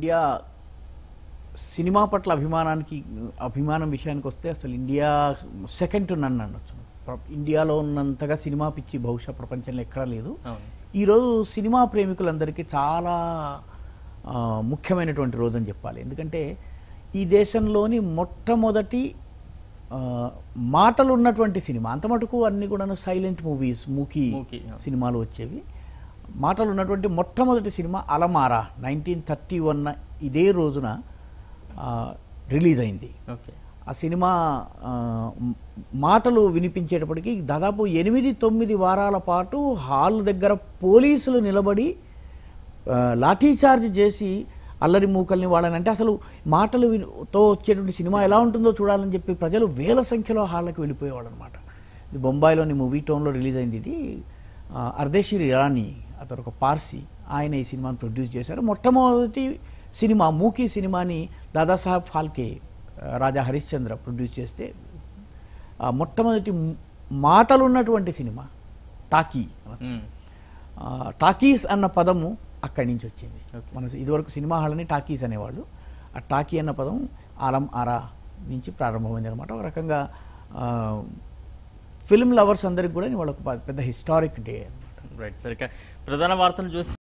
India cinema పట్ల అభిమానం విషయానికి వస్తే అసలు ఇండియా సెకండ్ టు నన్ అనొచ్చు. ఇండియాలో ఉన్నంతగా సినిమా పిచ్చి బహుశా ప్రపంచంలో ఎక్కడా లేదు. ఈరోజు సినిమా ప్రేమికులందరికీ చాలా ముఖ్యమైనటువంటి రోజు అని చెప్పాలి. ఎందుకంటే ఈ దేశంలోని మొట్టమొదటి మాటలు ఉన్నటువంటి సినిమా, అంత మటుకు అన్ని కూడా సైలెంట్ మూవీస్, మూకీ సినిమాలు వచ్చేవి. మాటలు ఉన్నటువంటి మొట్టమొదటి సినిమా అలమారా 1931 ఇదే రోజున రిలీజ్ అయింది. ఆ సినిమా మాటలు వినిపించేటప్పటికి దాదాపు 8-9 వారాల పాటు హాల్ దగ్గర పోలీసులు నిలబడి లాఠీచార్జ్ చేసి అల్లరి మూకల్ని వాళ్ళని, అంటే అసలు మాటలుతో వచ్చేటువంటి సినిమా ఎలా ఉంటుందో చూడాలని చెప్పి ప్రజలు వేల సంఖ్యలో హాళ్ళకి వెళ్ళిపోయేవాడు అనమాట. ఇది బొంబాయిలోని మూవీ టౌన్లో రిలీజ్ అయింది. ఇది అర్దేశిరి ఇరానీ, అతను ఒక పార్సీ, ఆయన ఈ సినిమాని ప్రొడ్యూస్ చేశారు. మొట్టమొదటి సినిమా మూకీ సినిమాని దాదాసాహెబ్ ఫాల్కే, రాజా హరిశ్చంద్ర ప్రొడ్యూస్ చేస్తే మొట్టమొదటి మాటలు ఉన్నటువంటి సినిమా టాకీ. టాకీస్ అన్న పదము అక్కడి నుంచి వచ్చింది. మన ఇదివరకు సినిమా హాల్ని టాకీస్ అనేవాళ్ళు. ఆ టాకీ అన్న పదం ఆలం ఆరా నుంచి ప్రారంభమైంది అనమాట. ఒక రకంగా ఫిల్మ్ లవర్స్ అందరికి కూడా వాళ్ళకు పెద్ద హిస్టారిక్ డే అనమాట. రైట్. సరిగ్గా ప్రధాన వార్తలు చూస్తే